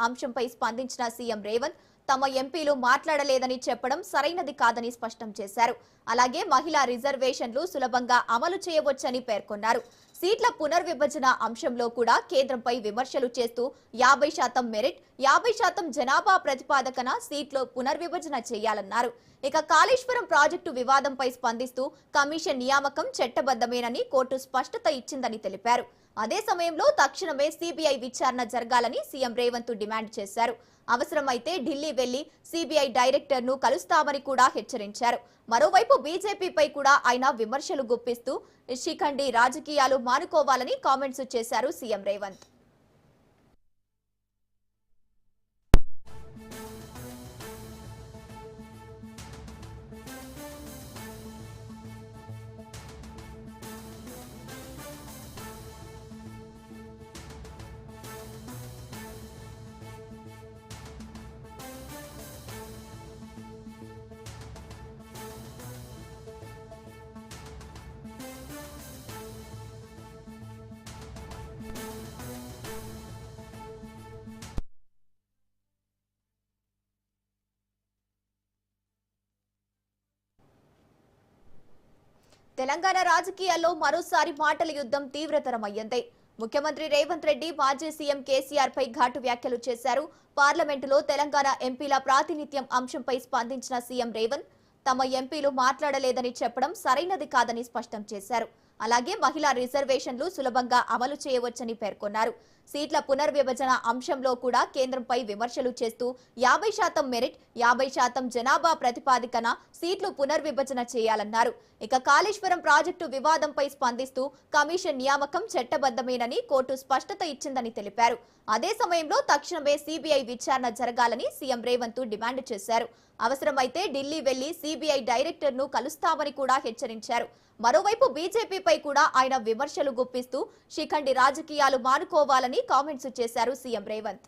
అంశంపై స్పందించిన సీఎం రేవంత్ తమ ఎంపీలు మాట్లాడలేదని చెప్పడం సరైనది కాదని స్పష్టం చేశారు. అలాగే మహిళా రిజర్వేషన్లు సులభంగా అమలు చేయవచ్చని పేర్కొన్నారు. సీట్ల పునర్విభజన అంశంలో కూడా కేంద్రంపై విమర్శలు చేస్తూ 50% మెరిట్ 50% జనాభా ప్రతిపాదకన సీట్లు పునర్విభజన చేయాలన్నారు. ఇక కాళేశ్వరం ప్రాజెక్టు వివాదంపై స్పందిస్తూ కమిషన్ నియామకం చట్టబద్దమేనని కోర్టు స్పష్టత ఇచ్చిందని తెలిపారు. అదే సమయంలో తక్షణమే సిబిఐ విచారణ జరగాలని సీఎం రేవంత్ డిమాండ్ చేశారు. అవసరమైతే ఢిల్లీ వెళ్లి సిబిఐ డైరెక్టర్ ను కలుస్తామని కూడా హెచ్చరించారు. మరోవైపు బీజేపీపై కూడా ఆయన విమర్శలు గుప్పిస్తూ శిఖండి రాజకీయాలు మానుకోవాలని కామెంట్స్ చేశారు సీఎం రేవంత్. తెలంగాణ రాజకీయాల్లో మరోసారి మాటల యుద్ధం తీవ్రతరమయ్యింది. ముఖ్యమంత్రి రేవంత్ రెడ్డి మాజీ సీఎం కేసీఆర్ పై ఘాటు వ్యాఖ్యలు చేశారు. పార్లమెంటులో తెలంగాణ ఎంపీల ప్రాతినిధ్యం అంశంపై స్పందించిన సీఎం రేవంత్ తమ ఎంపీలు మాట్లాడలేదని చెప్పడం సరైనది కాదని స్పష్టం చేశారు. అలాగే మహిళా రిజర్వేషన్లు సులభంగా అమలు చేయవచ్చని పేర్కొన్నారు. సీట్ల పునర్విభజన అంశంలో కూడా కేంద్రంపై విమర్శలు చేస్తూ 50% మెరిట్ 50% జనాభా ప్రతిపాదికన సీట్లు పునర్విభజన చేయాలన్నారు. ఇక కాళేశ్వరం ప్రాజెక్టు వివాదంపై స్పందిస్తూ కమిషన్ నియామకం చట్టబద్దమేనని కోర్టు స్పష్టత ఇచ్చిందని తెలిపారు. అదే సమయంలో తక్షణమే సిబిఐ విచారణ జరగాలని సీఎం రేవంత్ డిమాండ్ చేశారు. అవసరమైతే ఢిల్లీ వెళ్లి సిబిఐ డైరెక్టర్ ను కలుస్తామని కూడా హెచ్చరించారు. మరోవైపు బీజేపీపై కూడా ఆయన విమర్శలు గుప్పిస్తూ శిఖండి రాజకీయాలు మానుకోవాలని కామెంట్స్ చేశారు సీఎం రేవంత్.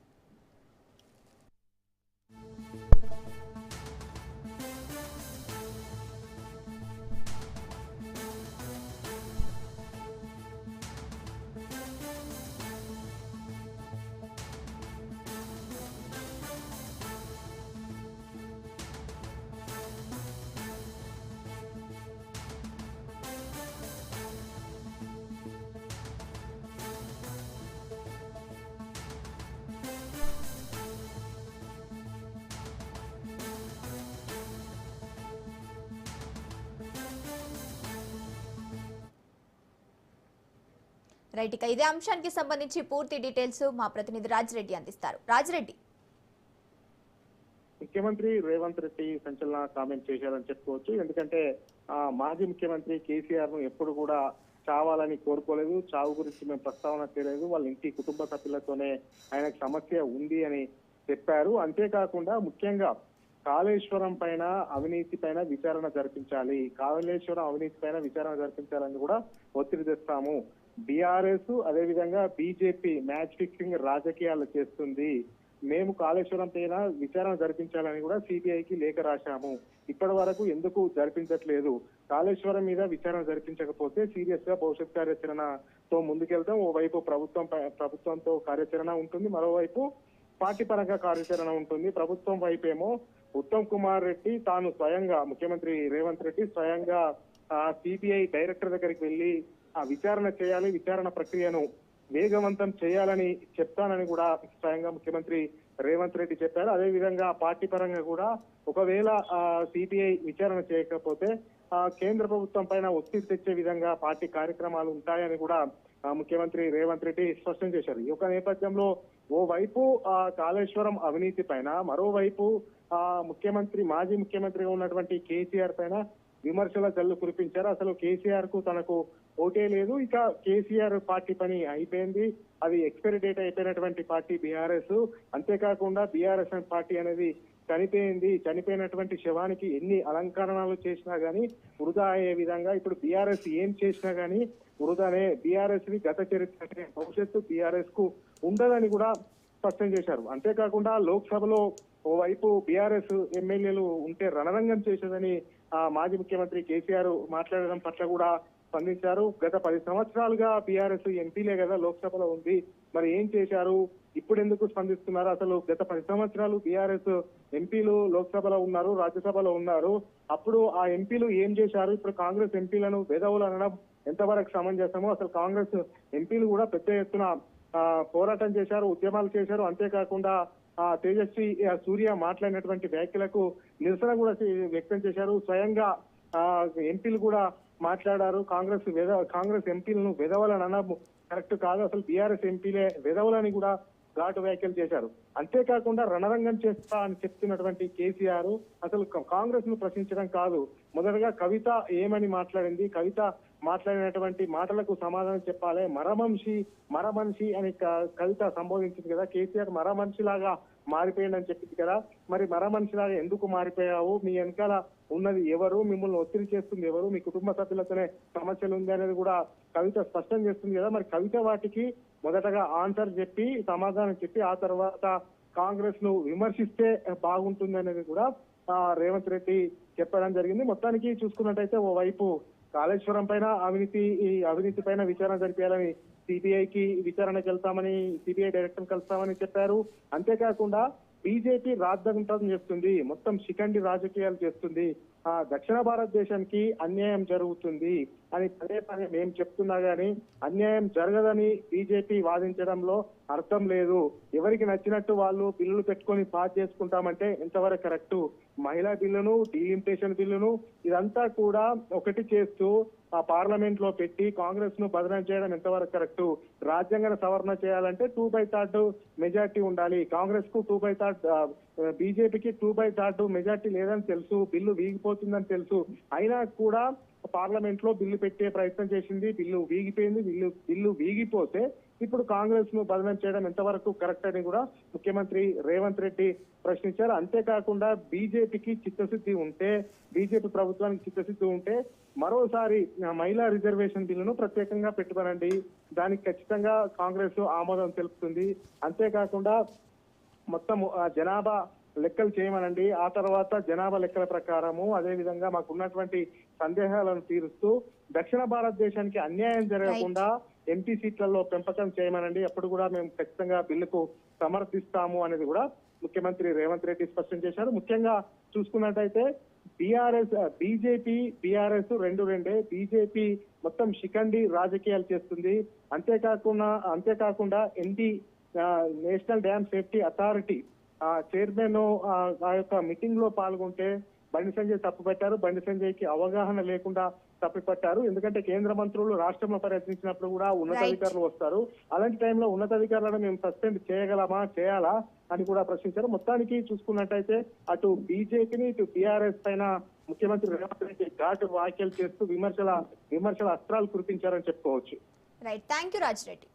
రైట్, ఇక ఇదే అంశానికి సంబంధించి పూర్తి డీటెయిల్స్ మా ప్రతినిధి రాజిరెడ్డి అందిస్తారు. రాజిరెడ్డి, ముఖ్యమంత్రి రేవంత్ రెడ్డి సంచలన కామెంట్ చేశారని చెప్పుకోవచ్చు. ఎందుకంటే మాజీ ముఖ్యమంత్రి కేసీఆర్ ను ఎప్పుడు కూడా చావాలని కోరుకోలేదు, చావు గురించి మేము ప్రస్తావన చేయలేదు, వాళ్ళ ఇంటి కుటుంబ సభ్యులతోనే ఆయనకు సమస్య ఉంది అని చెప్పారు. అంతేకాకుండా ముఖ్యంగా కాళేశ్వరం పైన అవినీతి పైన విచారణ జరిపించాలి, కాళేశ్వరం అవినీతి పైన విచారణ జరిపించాలని కూడా ఒత్తిడి తెస్తాము. బీఆర్ఎస్ అదేవిధంగా బీజేపీ మ్యాచ్ ఫిక్సింగ్ రాజకీయాలు చేస్తుంది, మేము కాళేశ్వరం పైన విచారణ జరిపించాలని కూడా సిబిఐకి లేఖ రాశాము, ఇప్పటి వరకు ఎందుకు జరిపించట్లేదు, కాళేశ్వరం మీద విచారణ జరిపించకపోతే సీరియస్ గా భవిష్యత్ కార్యాచరణతో ముందుకెళ్తాం. ఓవైపు ప్రభుత్వంతో కార్యాచరణ ఉంటుంది, మరోవైపు పార్టీ పరంగా కార్యాచరణ ఉంటుంది. ప్రభుత్వం వైపేమో ఉత్తమ్ కుమార్ రెడ్డి తాను స్వయంగా ముఖ్యమంత్రి రేవంత్ రెడ్డి స్వయంగా సిబిఐ డైరెక్టర్ దగ్గరికి వెళ్లి విచారణ చేయాలి, విచారణ ప్రక్రియను వేగవంతం చేయాలని చెప్తానని కూడా స్వయంగా ముఖ్యమంత్రి రేవంత్ రెడ్డి చెప్పారు. అదేవిధంగా పార్టీ పరంగా కూడా ఒకవేళ సిబిఐ విచారణ చేయకపోతే కేంద్ర ప్రభుత్వం పైన ఒత్తిడి తెచ్చే విధంగా పార్టీ కార్యక్రమాలు ఉంటాయని కూడా ముఖ్యమంత్రి రేవంత్ రెడ్డి స్పష్టం చేశారు. ఈ యొక్క నేపథ్యంలో ఓవైపు కాళేశ్వరం అవినీతి పైన, మరోవైపు మాజీ ముఖ్యమంత్రిగా ఉన్నటువంటి కేసీఆర్ పైన విమర్శల జల్లు కురిపించారు. అసలు కేసీఆర్ కు తనకు ఓటే లేదు, ఇక కేసీఆర్ పార్టీ పని అయిపోయింది, అది ఎక్స్పైరీ డేట్ అయిపోయినటువంటి పార్టీ బీఆర్ఎస్. అంతేకాకుండా బీఆర్ఎస్ పార్టీ అనేది చనిపోయింది, చనిపోయినటువంటి శవానికి ఎన్ని అలంకరణలు చేసినా గానీ వృధా అయ్యే విధంగా ఇప్పుడు బీఆర్ఎస్ ఏం చేసినా గానీ వృధానే, బీఆర్ఎస్ ని గత చరిత్ర భవిష్యత్తు బీఆర్ఎస్ కు ఉండదని కూడా స్పష్టం చేశారు. అంతేకాకుండా లోక్సభలో ఓవైపు బీఆర్ఎస్ ఎమ్మెల్యేలు ఉంటే రణరంగం చేసేదని మాజీ ముఖ్యమంత్రి కేసీఆర్ మాట్లాడడం పట్ల కూడా స్పందించారు. గత 10 సంవత్సరాలుగా బీఆర్ఎస్ ఎంపీలే కదా లోక్సభలో ఉంది, మరి ఏం చేశారు, ఇప్పుడు ఎందుకు స్పందిస్తున్నారు? అసలు గత 10 సంవత్సరాలు బీఆర్ఎస్ ఎంపీలు లోక్సభలో ఉన్నారు, రాజ్యసభలో ఉన్నారు. అప్పుడు ఆ ఎంపీలు ఏం చేశారు? ఇప్పుడు కాంగ్రెస్ ఎంపీలను వెధవులు అనడం ఎంతవరకు సమంజసమో? అసలు కాంగ్రెస్ ఎంపీలు కూడా పెద్ద ఎత్తున పోరాటం చేశారు, ఉద్యమాలు చేశారు. అంతేకాకుండా తేజస్వి సూర్య మాట్లాడినటువంటి వ్యాఖ్యలకు నిరసన కూడా వ్యక్తం చేశారు. స్వయంగా ఎంపీలు కూడా మాట్లాడారు. కాంగ్రెస్ ఎంపీలను వెధవలని అనడం కరెక్ట్ కాదు, అసలు బీఆర్ఎస్ ఎంపీలే వెధవలని కూడా ఘాటు వ్యాఖ్యలు చేశారు. అంతేకాకుండా రణరంగం చేస్తా అని చెప్తున్నటువంటి కేసీఆర్ అసలు కాంగ్రెస్ ను ప్రశ్నించడం కాదు, మొదటగా కవిత ఏమని మాట్లాడింది, కవిత మాట్లాడినటువంటి మాటలకు సమాధానం చెప్పాలి. మరమనిషి అని కవిత సంబోధించింది కదా, కేసీఆర్ మరమనిషిలాగా మారిపోయిందని చెప్పింది కదా. మరి మరమనిషిలాగా ఎందుకు మారిపోయావు? మీ వెనకాల ఉన్నది ఎవరు? మిమ్మల్ని ఒత్తిడి చేస్తుంది ఎవరు? మీ కుటుంబ సభ్యులతోనే సమస్యలు ఉంది అనేది కూడా కవిత స్పష్టం చేస్తుంది కదా. మరి కవిత వాటికి మొదటగా ఆన్సర్ చెప్పి, సమాధానం చెప్పి, ఆ తర్వాత కాంగ్రెస్ ను విమర్శిస్తే బాగుంటుంది అనేది కూడా రేవంత్ రెడ్డి చెప్పడం జరిగింది. మొత్తానికి చూసుకున్నట్టయితే ఓవైపు కాళేశ్వరం పైన అవినీతి పైన విచారణ జరిపేయాలని సిబిఐకి విచారణకు వెళ్తామని, సిబిఐ డైరెక్టర్ కలుస్తామని చెప్పారు. అంతేకాకుండా బీజేపీ రాద్ధాంతం చేస్తుంది, మొత్తం శిఖండి రాజకీయాలు చేస్తుంది, దక్షిణ భారతదేశానికి అన్యాయం జరుగుతుంది అని పదే పదే మేము చెప్తున్నా గానీ అన్యాయం జరగదని బీజేపీ వాదించడంలో అర్థం లేదు. ఎవరికి నచ్చినట్టు వాళ్ళు బిల్లులు పెట్టుకొని పాస్ చేసుకుంటామంటే ఎంతవరకు కరెక్ట్? మహిళా బిల్లును, డీలిమిటేషన్ బిల్లును ఇదంతా కూడా ఒకటి చేస్తూ ఆ పార్లమెంట్ లో పెట్టి కాంగ్రెస్ ను బదనాం చేయడం ఎంతవరకు కరెక్ట్? రాజ్యాంగ సవరణ చేయాలంటే 2/3 మెజార్టీ ఉండాలి. కాంగ్రెస్ కు 2/3, బీజేపీకి 2/3 మెజార్టీ లేదని తెలుసు, బిల్లు వీగిపోతుందని తెలుసు. అయినా కూడా పార్లమెంట్ లో బిల్లు పెట్టే ప్రయత్నం చేసింది, బిల్లు వీగిపోయింది. బిల్లు వీగిపోతే ఇప్పుడు కాంగ్రెస్ ను బదనాం చేయడం ఎంతవరకు కరెక్ట్ అని కూడా ముఖ్యమంత్రి రేవంత్ రెడ్డి ప్రశ్నించారు. అంతేకాకుండా బీజేపీకి చిత్తశుద్ధి ఉంటే, బీజేపీ ప్రభుత్వానికి చిత్తశుద్ధి ఉంటే మరోసారి మహిళా రిజర్వేషన్ బిల్లును ప్రత్యేకంగా పెట్టుకోనండి, దానికి ఖచ్చితంగా కాంగ్రెస్ ఆమోదం తెలుపుతుంది. అంతేకాకుండా మొత్తం జనాభా లెక్కలు చేయమనండి, ఆ తర్వాత జనాభా లెక్కల ప్రకారము అదే విధంగా మాకు ఉన్నటువంటి సందేహాలను తీరుస్తూ దక్షిణ భారతదేశానికి అన్యాయం జరగకుండా ఎంపీ సీట్లలో పెంపకం చేయమనండి, అప్పుడు కూడా మేము ఖచ్చితంగా బిల్లుకు సమర్థిస్తాము అనేది కూడా ముఖ్యమంత్రి రేవంత్ రెడ్డి స్పష్టం చేశారు. ముఖ్యంగా చూసుకున్నట్టయితే బీఆర్ఎస్ రెండే. బీజేపీ మొత్తం శిఖండి రాజకీయాలు చేస్తుంది. అంతేకాకుండా national dam safety authority chairman ఆ యొక్క మీటింగ్ లో పాల్గొంటే బండి సంజయ్ తప్పుపట్టారు. బండి సంజయ్ కి అవగాహన లేకుండా తప్పిపట్టారు. ఎందుకంటే కేంద్ర మంత్రులు రాష్ట్రంలో పర్యటించినప్పుడు కూడా ఉన్నతాధికారులు వస్తారు. అలాంటి టైంలో ఉన్నతాధికారులను మేము సస్పెండ్ చేయాలా అని కూడా ప్రశ్నించారు. మొత్తానికి చూసుకున్నట్టయితే అటు బీజేపీని, ఇటు టీఆర్ఎస్ పైన ముఖ్యమంత్రి రేవంత్ రెడ్డి ఘాటు వ్యాఖ్యలు చేస్తూ విమర్శల అస్త్రాలు కురిపించారని చెప్పుకోవచ్చు. Right, thank you Raj Reddy.